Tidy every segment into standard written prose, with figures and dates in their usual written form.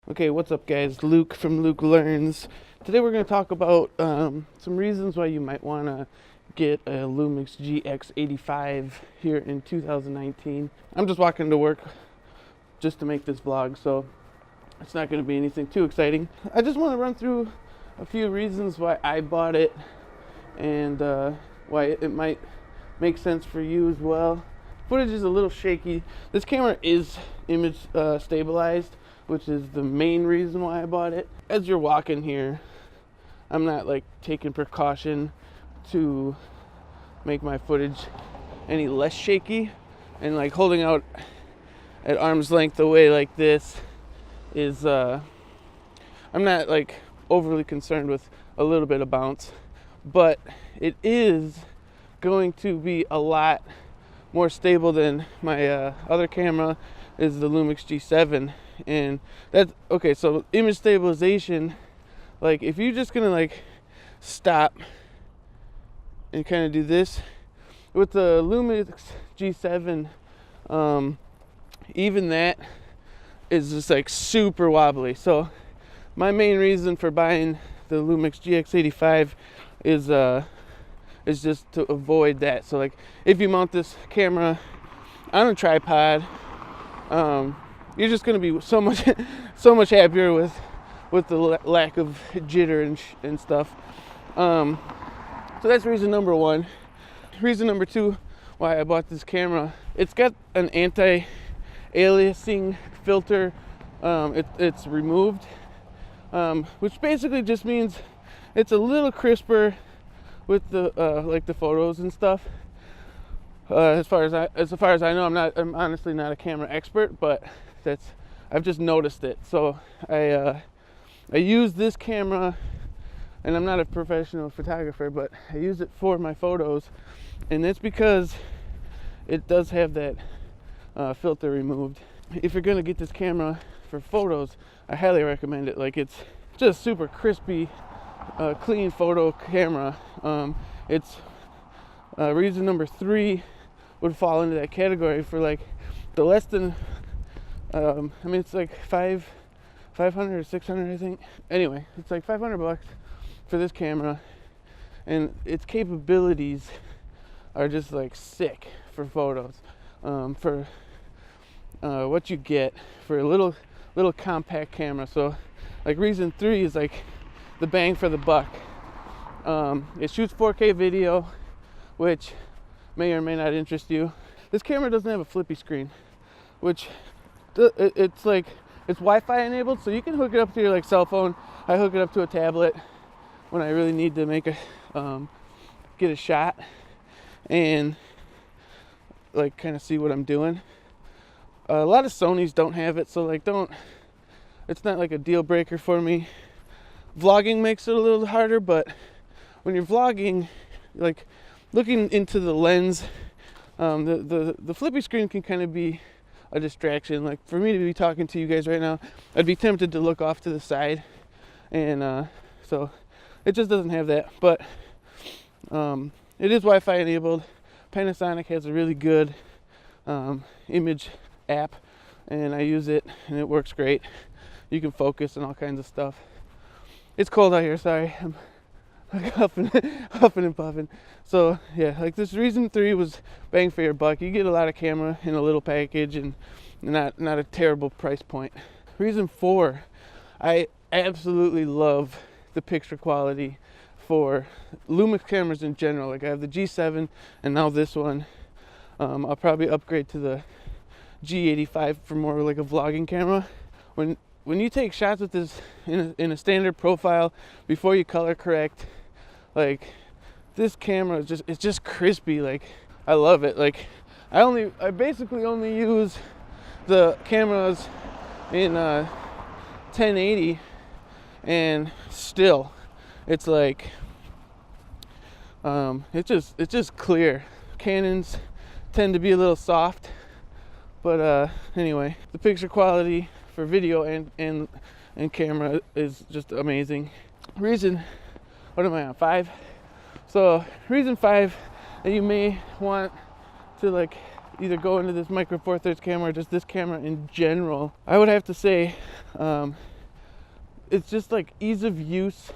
Okay, what's up guys? Luke from Luke Learns. Today we're going to talk about some reasons why you might want to get a Lumix gx85 here in 2019. I'm just walking to work just to make this vlog, so it's not going to be anything too exciting. I just want to run through a few reasons why I bought it and why it might make sense for you as well. Footage is a little shaky. This camera is image stabilized, which is the main reason why I bought it. As you're walking here, I'm not like taking precaution to make my footage any less shaky, and like holding out at arm's length away like this is I'm not like overly concerned with a little bit of bounce, but it is going to be a lot more stable than my other camera is the Lumix G7. And that's okay. So image stabilization, like if you're just gonna like stop and kind of do this with the Lumix G7, even that is just like super wobbly. So my main reason for buying the Lumix GX85 is just to avoid that. So like if you mount this camera on a tripod, you're just going to be so much happier with the lack of jitter and stuff. So that's reason number one. Reason number two why I bought this camera, it's got an anti-aliasing filter. It's removed, which basically just means it's a little crisper with the like the photos and stuff. As far as I know, I'm honestly not a camera expert, but I've just noticed it. So I use this camera, and I'm not a professional photographer, but I use it for my photos, and it's because it does have that filter removed. If you're gonna get this camera for photos, I highly recommend it. Like, it's just super crispy, clean photo camera. It's reason number three would fall into that category for like the less than I mean, it's like 500 or 600, I think. Anyway, it's like $500 for this camera, and its capabilities are just like sick for photos. For what you get for a little compact camera. So like reason three is like the bang for the buck. It shoots 4K video, which may or may not interest you. This camera doesn't have a flippy screen, which it's like it's Wi-Fi enabled, so you can hook it up to your like cell phone. I hook it up to a tablet when I really need to make a get a shot and like kind of see what I'm doing. A lot of Sonys don't have it, so like it's not like a deal breaker for me. Vlogging makes it a little harder, but when you're vlogging, like looking into the lens, the flippy screen can kind of be a distraction. Like for me to be talking to you guys right now, I'd be tempted to look off to the side, and so it just doesn't have that. But it is Wi-Fi enabled. Panasonic has a really good image app, and I use it, and it works great. You can focus and all kinds of stuff. It's cold out here, sorry. I'm like huffing and puffing. So yeah, like this reason three was bang for your buck. You get a lot of camera in a little package, and not a terrible price point. Reason four, I absolutely love the picture quality for Lumix cameras in general. Like I have the G7 and now this one. I'll probably upgrade to the G85 for more like a vlogging camera. When you take shots with this in a standard profile before you color correct, like this camera is just crispy. Like I love it. Like I basically only use the cameras in 1080, and still it's like it's just clear. Canons tend to be a little soft, but anyway, the picture quality for video and camera is just amazing. What am I on, 5? So reason 5 that you may want to like either go into this Micro Four Thirds camera or just this camera in general, I would have to say it's just like ease of use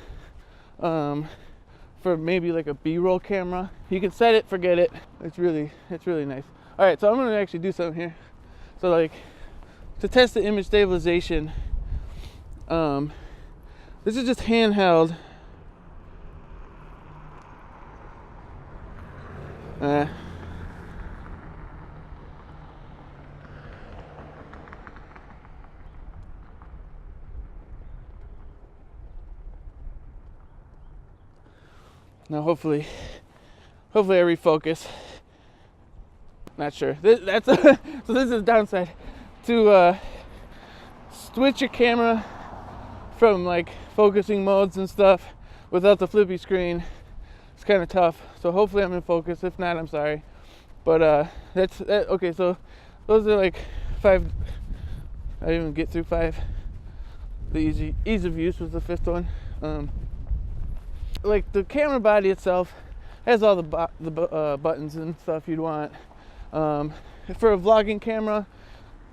for maybe like a B-roll camera. You can set it, forget it. It's really nice. All right, so I'm gonna actually do something here. So like to test the image stabilization, this is just handheld. Now hopefully I refocus. Not sure. That's so this is the downside. To switch your camera from like focusing modes and stuff without the flippy screen, it's kind of tough. So hopefully I'm in focus. If not, I'm sorry. But that's that. Okay, so those are like 5. I didn't even get through 5. The ease of use was the 5th one. Like the camera body itself has all the buttons and stuff you'd want. For a vlogging camera,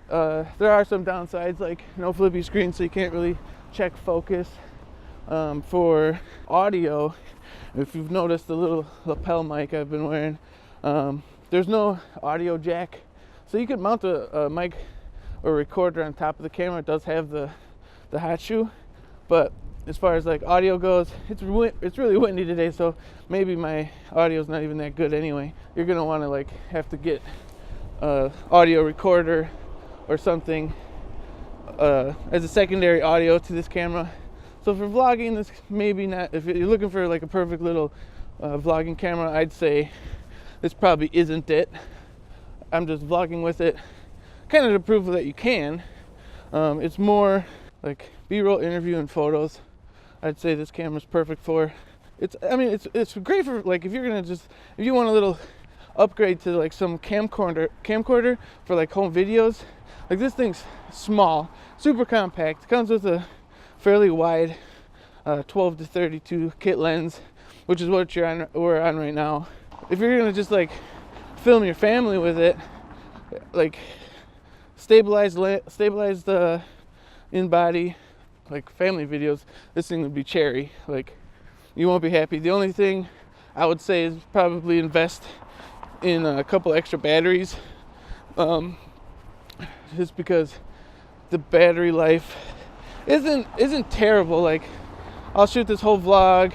there are some downsides, like no flippy screen, so you can't really check focus. For audio, if you've noticed the little lapel mic I've been wearing, there's no audio jack, so you could mount a mic or recorder on top of the camera. It does have the hot shoe, but as far as like audio goes, it's really windy today, so maybe my audio's not even that good anyway. You're gonna want to like have to get audio recorder or something as a secondary audio to this camera. So for vlogging, this maybe not. If you're looking for like a perfect little vlogging camera, I'd say this probably isn't it. I'm just vlogging with it, kind of to prove that you can. It's more like B-roll, interview, and photos. I'd say this camera's perfect for. It's great for like if you want a little upgrade to like some camcorder for like home videos. Like this thing's small, super compact. It comes with a fairly wide 12 to 32 kit lens, which is what we're on right now. If you're gonna just like film your family with it, like stabilize the in-body, like family videos, this thing would be cherry. Like you won't be happy. The only thing I would say is probably invest in a couple extra batteries, just because the battery life isn't terrible. Like I'll shoot this whole vlog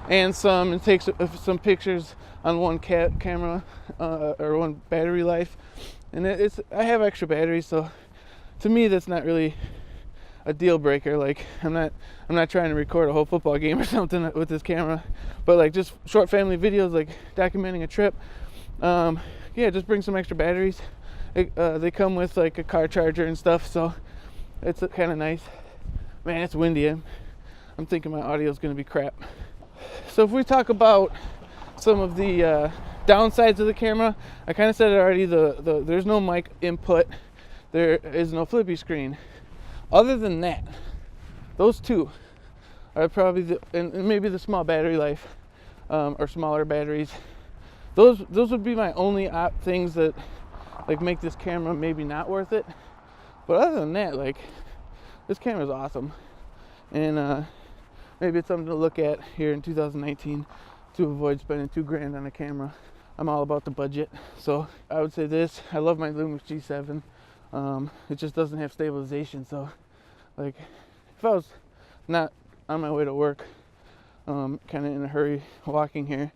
and take some pictures on one camera or one battery life, and I have extra batteries, so to me that's not really a deal breaker. Like I'm not trying to record a whole football game or something with this camera, but like just short family videos, like documenting a trip. Yeah, just bring some extra batteries. They come with like a car charger and stuff, so it's kind of nice. Man, it's windy. I'm thinking my audio is going to be crap. So if we talk about some of the downsides of the camera, I kind of said it already. There's no mic input. There is no flippy screen. Other than that, those two are probably and maybe the small battery life, or smaller batteries. Those would be my only things that like make this camera maybe not worth it. But other than that, like this camera's awesome, and maybe it's something to look at here in 2019 to avoid spending $2,000 on a camera. I'm all about the budget, so I would say this. I love my Lumix G7. It just doesn't have stabilization, so like if I was not on my way to work, kind of in a hurry walking here,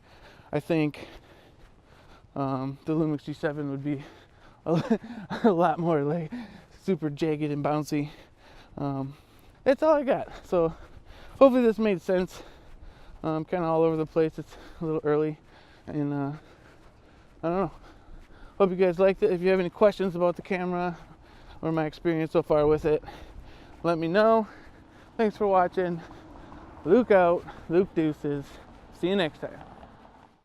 I think the Lumix G7 would be a lot more like super jagged and bouncy. That's all I got. So hopefully this made sense. Kind of all over the place. It's a little early, and I don't know. Hope you guys liked it. If you have any questions about the camera or my experience so far with it, let me know. Thanks for watching. Luke out. Luke deuces. See you next time.